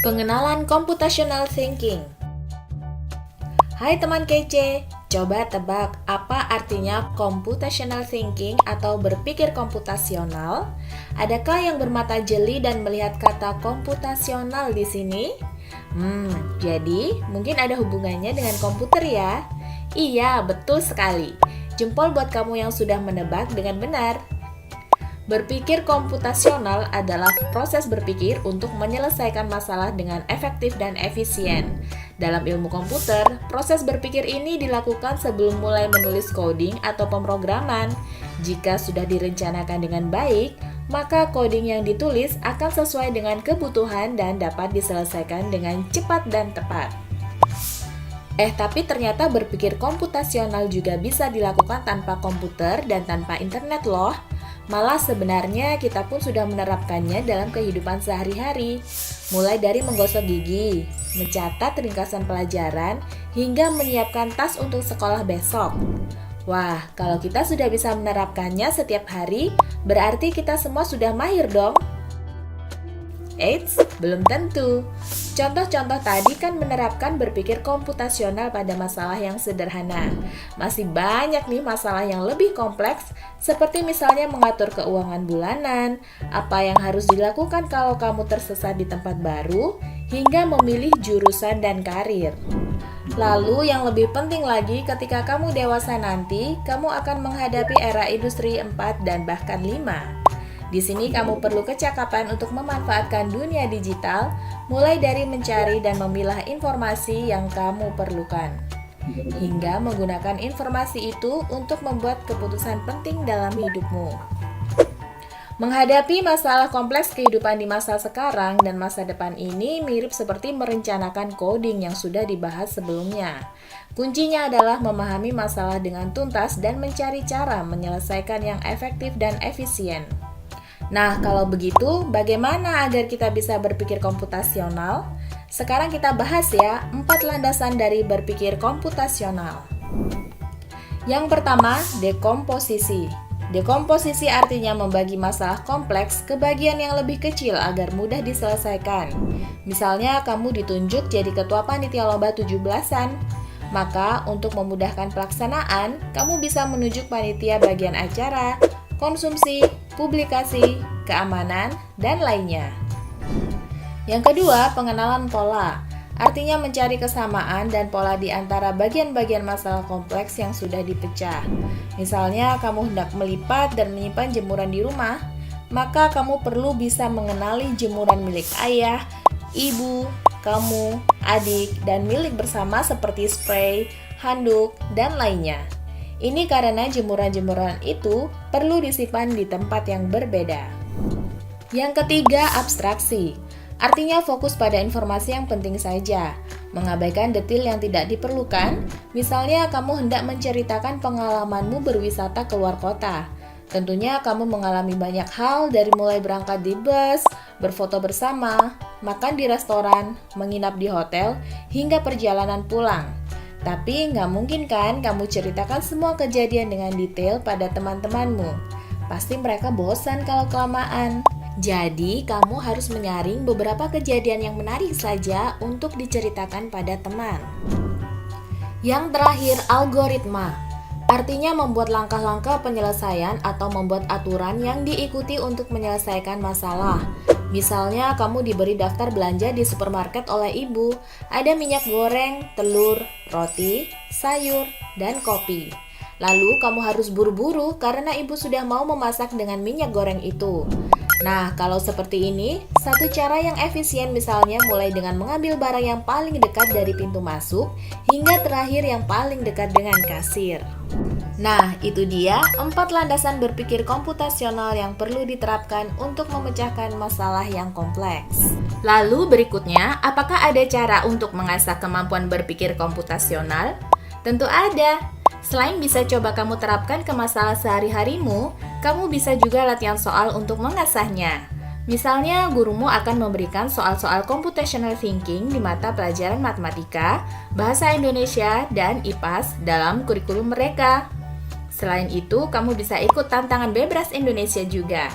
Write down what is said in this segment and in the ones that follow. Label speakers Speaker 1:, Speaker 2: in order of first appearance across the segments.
Speaker 1: Pengenalan Computational Thinking. Hai teman kece, coba tebak apa artinya Computational Thinking atau berpikir komputasional? Adakah yang bermata jeli dan melihat kata komputasional di sini? Jadi mungkin ada hubungannya dengan komputer ya? Iya, betul sekali. Jempol buat kamu yang sudah menebak dengan benar. Berpikir komputasional adalah proses berpikir untuk menyelesaikan masalah dengan efektif dan efisien. Dalam ilmu komputer, proses berpikir ini dilakukan sebelum mulai menulis coding atau pemrograman. Jika sudah direncanakan dengan baik, maka coding yang ditulis akan sesuai dengan kebutuhan dan dapat diselesaikan dengan cepat dan tepat. Tapi ternyata berpikir komputasional juga bisa dilakukan tanpa komputer dan tanpa internet loh. Malah sebenarnya kita pun sudah menerapkannya dalam kehidupan sehari-hari. Mulai dari menggosok gigi, mencatat ringkasan pelajaran, hingga menyiapkan tas untuk sekolah besok. Wah, kalau kita sudah bisa menerapkannya setiap hari, berarti kita semua sudah mahir dong. Eits, belum tentu. Contoh-contoh tadi kan menerapkan berpikir komputasional pada masalah yang sederhana. Masih banyak nih masalah yang lebih kompleks, seperti misalnya mengatur keuangan bulanan, apa yang harus dilakukan kalau kamu tersesat di tempat baru, hingga memilih jurusan dan karir. Lalu yang lebih penting lagi, ketika kamu dewasa nanti, kamu akan menghadapi era industri 4 dan bahkan 5. Di sini kamu perlu kecakapan untuk memanfaatkan dunia digital, mulai dari mencari dan memilah informasi yang kamu perlukan, hingga menggunakan informasi itu untuk membuat keputusan penting dalam hidupmu. Menghadapi masalah kompleks kehidupan di masa sekarang dan masa depan ini mirip seperti merencanakan coding yang sudah dibahas sebelumnya. Kuncinya adalah memahami masalah dengan tuntas dan mencari cara menyelesaikan yang efektif dan efisien. Nah, kalau begitu, bagaimana agar kita bisa berpikir komputasional? Sekarang kita bahas ya, 4 landasan dari berpikir komputasional. Yang pertama, dekomposisi. Dekomposisi artinya membagi masalah kompleks ke bagian yang lebih kecil agar mudah diselesaikan. Misalnya, kamu ditunjuk jadi ketua panitia lomba 17-an. Maka, untuk memudahkan pelaksanaan, kamu bisa menunjuk panitia bagian acara, konsumsi, publikasi, keamanan, dan lainnya. Yang kedua, pengenalan pola. Artinya mencari kesamaan dan pola di antara bagian-bagian masalah kompleks yang sudah dipecah. Misalnya, kamu hendak melipat dan menyimpan jemuran di rumah, maka kamu perlu bisa mengenali jemuran milik ayah, ibu, kamu, adik, dan milik bersama seperti spray, handuk, dan lainnya. Ini karena jemuran-jemuran itu perlu disimpan di tempat yang berbeda. Yang ketiga, abstraksi. Artinya fokus pada informasi yang penting saja, mengabaikan detil yang tidak diperlukan. Misalnya kamu hendak menceritakan pengalamanmu berwisata ke luar kota. Tentunya kamu mengalami banyak hal dari mulai berangkat di bus, berfoto bersama, makan di restoran, menginap di hotel, hingga perjalanan pulang. Tapi nggak mungkin kan kamu ceritakan semua kejadian dengan detail pada teman-temanmu. Pasti mereka bosan kalau kelamaan. Jadi kamu harus menyaring beberapa kejadian yang menarik saja untuk diceritakan pada teman. Yang terakhir, algoritma. Artinya membuat langkah-langkah penyelesaian atau membuat aturan yang diikuti untuk menyelesaikan masalah. Misalnya kamu diberi daftar belanja di supermarket oleh ibu. Ada minyak goreng, telur, roti, sayur, dan kopi. Lalu kamu harus buru-buru karena ibu sudah mau memasak dengan minyak goreng itu. Nah, kalau seperti ini, satu cara yang efisien misalnya mulai dengan mengambil barang yang paling dekat dari pintu masuk hingga terakhir yang paling dekat dengan kasir. Nah, itu dia 4 landasan berpikir komputasional yang perlu diterapkan untuk memecahkan masalah yang kompleks. Lalu berikutnya, apakah ada cara untuk mengasah kemampuan berpikir komputasional? Tentu ada. Selain bisa coba kamu terapkan ke masalah sehari-harimu, kamu bisa juga latihan soal untuk mengasahnya. Misalnya, gurumu akan memberikan soal-soal computational thinking di mata pelajaran matematika, bahasa Indonesia, dan IPAS dalam kurikulum mereka. Selain itu, kamu bisa ikut tantangan Bebras Indonesia juga.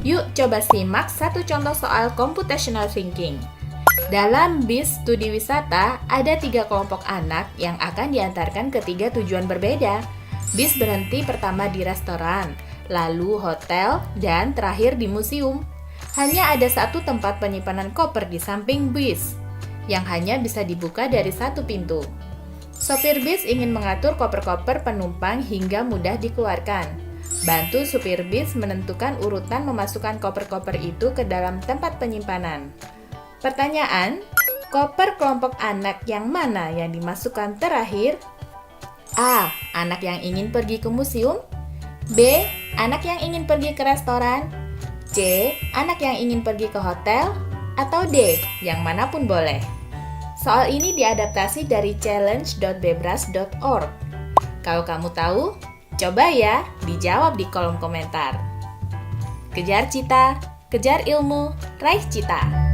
Speaker 1: Yuk coba simak satu contoh soal computational thinking. Dalam bis studi wisata, ada 3 kelompok anak yang akan diantarkan ke 3 tujuan berbeda. Bis berhenti pertama di restoran, lalu hotel, dan terakhir di museum. Hanya ada satu tempat penyimpanan koper di samping bis, yang hanya bisa dibuka dari satu pintu. Sopir bis ingin mengatur koper-koper penumpang hingga mudah dikeluarkan. Bantu supir bis menentukan urutan memasukkan koper-koper itu ke dalam tempat penyimpanan. Pertanyaan, koper kelompok anak yang mana yang dimasukkan terakhir? A. Anak yang ingin pergi ke museum. B. Anak yang ingin pergi ke restoran. C. Anak yang ingin pergi ke hotel. Atau D. Yang manapun boleh. Soal ini diadaptasi dari challenge.bebras.org. Kalau kamu tahu, coba ya dijawab di kolom komentar. Kejar cita, kejar ilmu, raih cita.